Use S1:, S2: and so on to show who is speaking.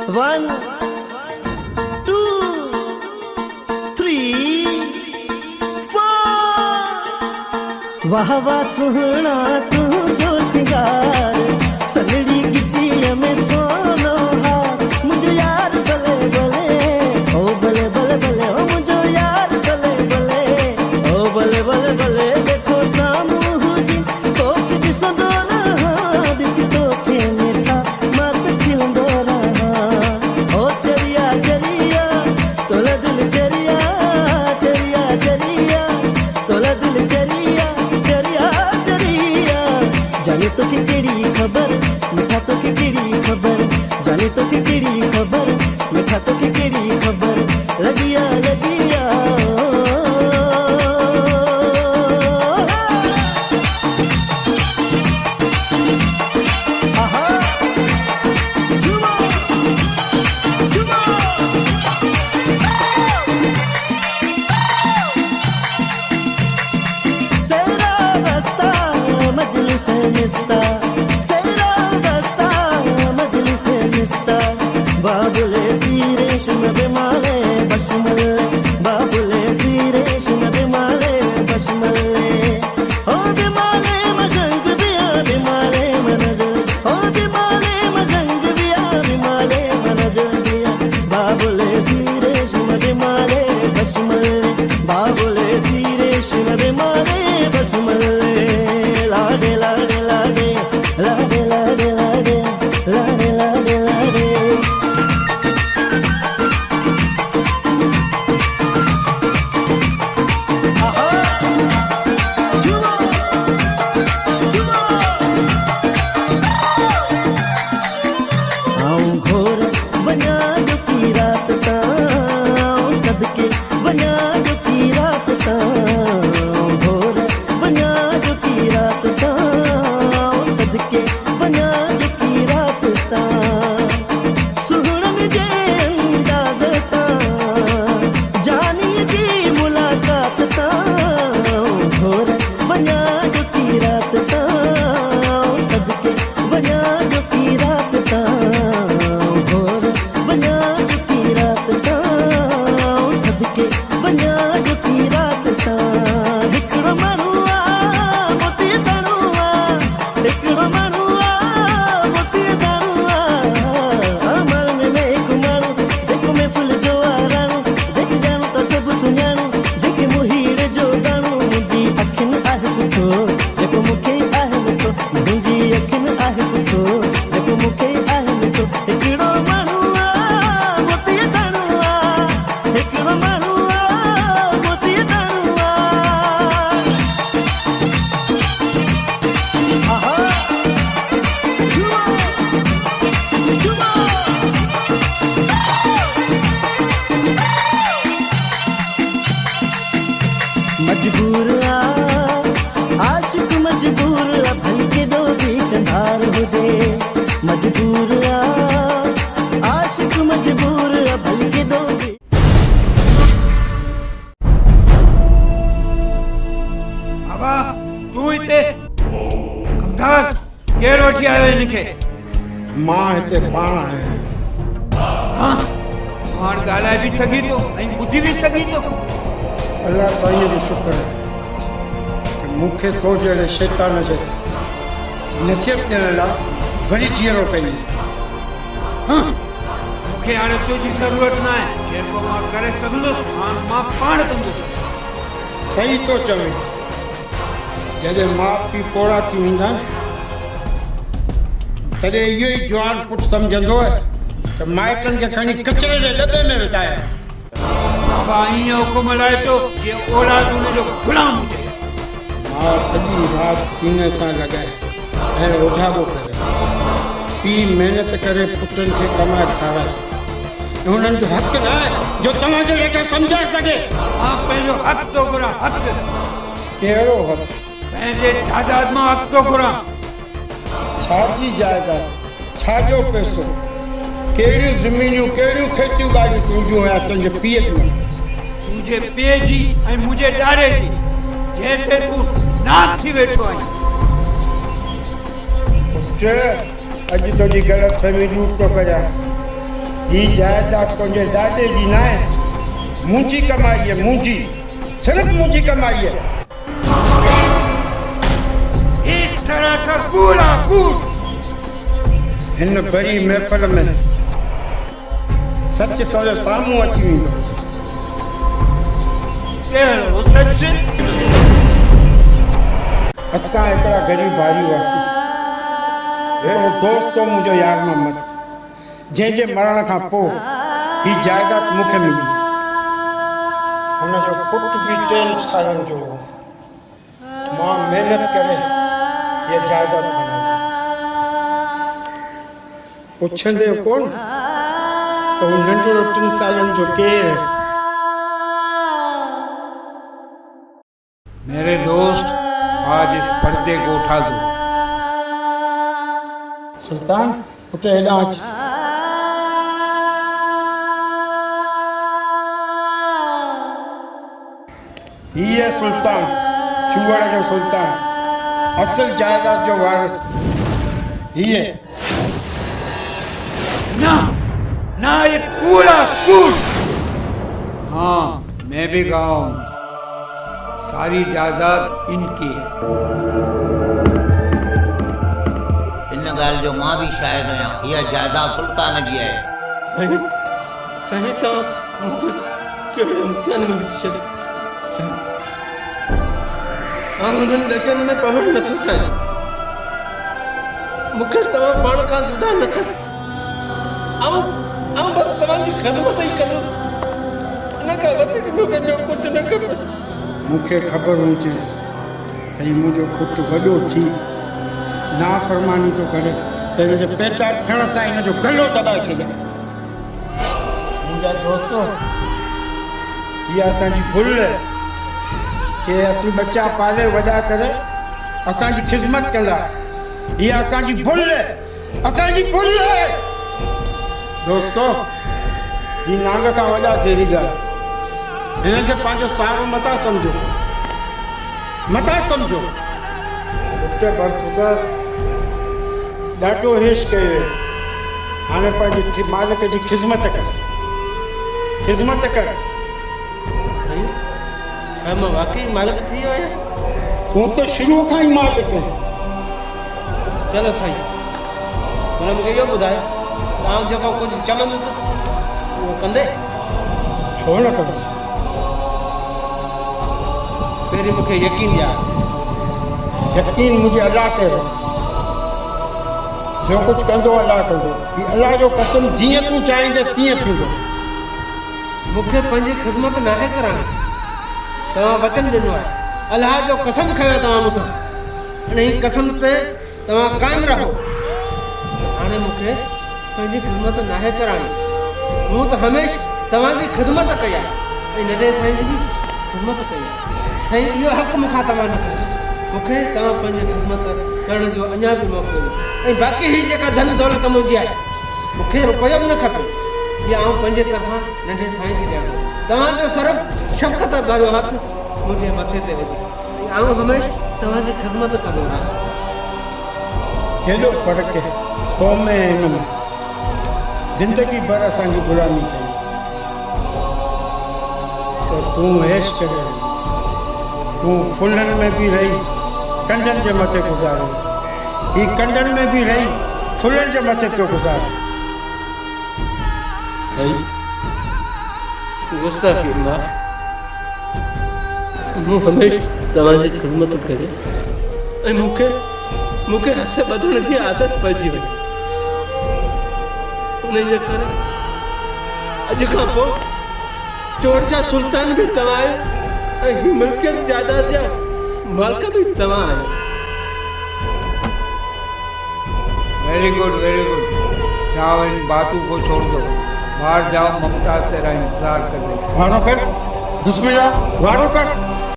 S1: 1 2 3 4 वाह वाह सुहना तू जो सिंगार सलड़ी गिचिया में सोनो हार मुझे यार भले भले ओ भले भले भले ओ मुझे यार भले भले ओ भले भले भले देखो सामू जी तो कि सदो रहा दिसी तो के मेरा मत खिलंदो रहा ओ चरिया चरिया तोला दिल चरिया चरिया चरिया तोला दिल चरिया चरिया चरिया जाने तो की तेरी खबर मिठा तो की तेरी खबर जाने तो की तेरी खबर मिठा तो की तेरी खबर लगिया लगिया आहा जुमा जुमा सेरा बस्ता मजलिस मिस्ता सेरा बस्ता मजलिस मिस्ता बाबुले सीरेशम बेमाले बशमल बाबुले सीरेशम बेमाले बशमल ओ बेमाले मजंग दिया बेमाले मनज ओ बेमाले मजंग दिया बेमाले मनज दिया बाबुले सीरेशम बेमाले बशमल बाबुले सीरेशम बेमाले बशमल लाडे लाडे लाडे लाडे लाडे लाडे लाडे लाडे लाडे आहा जुमा जुमा आऊं घोर बना जो की रात ताऊं सदके बना जो की रात ताऊं घोर बना जो की रात ताऊं सदके बना जो की रात ताऊं सुहड़न जे अंदाज़ ताऊं जानी जी मुलाकात ताऊं घोर बना जो की रात ताऊं सदके बना जो की रात ताऊं घोर बना जो की रात ताऊं सदके बना जो की रात ताऊं हिकिड़ो माण्हू आहे मोती दाणो आहे हिकिड़ो माण्हू आहे मोती दाणो आहे माण्हुनि में हिकु माण्हू जेको महफ़िल जो आराणो जेके ॼाणो त सभु सुञाणो जेके मुहीर जो दाणो मुंहिंजी अखियुनि आहे पुठो जेको मूंखे आहे मिठो मुंहिंजी अखियुनि आहे पुठो जेको मूंखे आहे मिठो हिकिड़ो माण्हू आहे मोती दाणो आहे हिकिड़ो माण्हू आहे मोती दाणो आहे आहा जुमा जुमा मजबूर आ आशिक मजबूर आ भल के दो भी कंधार हुजे मजबूर आ आशिक मजबूर आ भल के दो भी
S2: बाबा तू हिते अमदार केर वठी आयो हिनखे
S3: मां हिते पाण आहियां
S2: हाँ पाण ॻाल्हाए बि सघी थो ऐं ॿुधी बि सघी थो
S3: अल्लाह साईं जो शुक्र आहे कि मूंखे तो जहिड़े शैतान जे नसीहत ॾियण लाइ वरी जीअरो कई
S2: हाँ मूंखे हाणे तुंहिंजी ज़रूरत न आहे जेको मां करे सघंदुसि मां पाण कंदुसि
S3: सही तो चवे जॾहिं माउ पीउ पोड़ा थी वेंदा न तॾहिं इहो ई जवान पुटु सम्झंदो आहे त माइटनि खे खणी कचिरे जे दॿे में विझाया
S2: बाबा ईअं हुकुम लाइ थो जीअं औलाद हुनजो ग़ुलाम हुजे
S3: मां सॼी राति सीने सां लॻाए ऐं ओझाबो करे पीउ महिनत करे पुटनि खे कमाए खाराए ऐं हुननि जो हक़ न आहे जो तव्हांजे लेखे सम्झाए सघे
S2: मां पंहिंजो हक़ थो घुरां हक़
S3: कहिड़ो हक़
S2: पंहिंजे जायदाद मां हक़ थो घुरां
S3: छाजी जायदाद छाजो पैसो कहिड़ियूं ज़मीनियूं कहिड़ियूं खेतियूं ॿाड़ियूं तुंहिंजियूं हुया तुंहिंजे पीउ जूं
S2: तुंहिंजे पीउ जी ऐं मुंहिंजे ॾाॾे जी जंहिं ते तूं नाथ थी वेठो आहीं
S3: पुट अॼु तुंहिंजी ग़लतफ़हमी दूर थो करियां ही जायदाद तुझे दादे जी ना है, मुंहिंजी कमाई है, मुंहिंजी, सिर्फ मुंहिंजी कमाई है।
S2: इस सरासर कूड़ा कूड़
S3: हिन बड़ी महफ़िल में सच सॼो साम्हूं अची वेंदो।
S2: कहिड़ो सच?
S3: असां हिकिड़ा ग़रीब भाई हुआसीं। अहिड़ो दोस्त हो मुंहिंजो यार मोहम्मद, जंहिंजे मरण खां पोइ ही जायदाद मूंखे मिली। हुनजो पुटु बि 3 सालनि जो हो। मां महिनत करे हीअ जायदाद बनाई। पुछंदे कोन तो नंढड़ो 3 सालनि जो केरु?
S2: मेरे दोस्त, आज इस पर्दे को उठा दो।
S3: सुल्तान पुट हेॾां अच। हीअ सुल्तान, चूअड़ जो सुल्तान, असल जायदाद जो वारिस। हीअ
S2: ना ना, ये कूड़ा कूड़। हाँ, मैं भी गाँव, सारी जायदाद इनकी है।
S4: इन ॻाल्हि जो मां बि शायद आहियां। हीअ जायदाद सुल्तान जी आहे।
S1: साईं तव्हां मूंखे कहिड़े इम्तिहान में विझी छॾियो? मां हुननि ॾचनि में पवणु नथो चाहियां। मूंखे तव्हां पाण खां जुदा न कयो। आऊं बसि तव्हांजी ख़िदमत ई कंदुसि, इन खां वधीक मूंखे ॿियो कुझु न खपे।
S3: मूंखे ख़बर हुजे त ही मुंहिंजो पुटु वॾो थी नाफ़रमानी थो करे त हिनजे पैदा थियण सां हिनजो गलो दॿाए छॾे। मुंहिंजा दोस्तो, हीअ असांजी भुल के असीं बच्चा पाले वॾा करे असांजी ख़िदमत कंदा। हीअ असांजी भुल, असांजी भुल। दोस्तो, ही नांग खां वॾा थेरी ॻाल्हि। हिननि खे पंहिंजो सारो मता सम्झो, मता सम्झो। पुट बरख़ुदा ॾाढो हेश कयो। हाणे पंहिंजे मालिक जी ख़िदमत कर, ख़िदमत कर।
S1: साईं, छा मां वाकई मालिक थी वियो आहियां?
S3: तूं त शुरू खां ई मालिक आहीं।
S1: चलो साईं, हुन मूंखे इहो ॿुधायो, तव्हां जेको कुझु चवंदुसि उहो कंदे?
S3: छो न कंदुसि?
S1: पहिरीं मूंखे यकीन ॾियार।
S3: यकीन मुंहिंजे अलाह ते रहो। जो कुझु कंदो अलाह कंदो। ही अलाह जो कसम, जीअं तूं चाहींदे तीअं थींदो।
S1: मूंखे पंहिंजी ख़िदमत नाहे कराइणी। तव्हां वचन ॾिनो आहे, अलाह जो कसम खयो तव्हां मूंसां, अने ही कसम ते तव्हां क़ाइमु रहो। हाणे मूंखे पंहिंजी ख़िदमत नाहे कराइणी। मूं त हमेशह तव्हांजी ख़िदमत कई आहे ऐं नंढे साईं जी बि ख़िदमत कई आहे। साईं, इहो हक़ु मूंखां तव्हां न खसो। मूंखे तव्हां पंहिंजी ख़िदमत करण जो अञा बि मौक़ो ॾियो। ऐं बाक़ी ही जेका धन दौलत मुंहिंजी आहे, मूंखे रुपयो बि न खपे। इहा आउं पंहिंजे तरफ़ां नंढे साईं खे ॾियां। तव्हांजो सरफ़ शफ़क़त भरियो हथु मुंहिंजे मथे ते विझो। आउं हमेशह तव्हांजी ख़िदमत कंदो आहियां।
S3: केॾो फ़र्क़ु आहे तो में हिन में। ज़िंदगी भर असांजी ग़ुलामी कई, पर तूं हेश करे रही। तूं फुलनि में बि रही, कंडनि जे मथे गुज़ारे। ही कंडनि में बि रही, फुलनि जे मथे पियो गुज़ारे।
S1: गुस्ताखी माफ़। मूं हमेशह तव्हांजी ख़िदमत कई ऐं मूंखे हथ ॿधण जी आदत पइजी वई। उन जे करे अॼु खां पोइ चोर जा सुल्तान बि तव्हां आहियो ऐं ही मिल्कियत जायदाद जा मालिक भी तव्हां आहियो।
S2: Very good, very good. जाओ, इन बातों को छोड़ दो, बाहर जाओ, ममताज तेरा इंतजार कर रही है।
S3: वारो कर, बिस्मिल्लाह, वारो कर।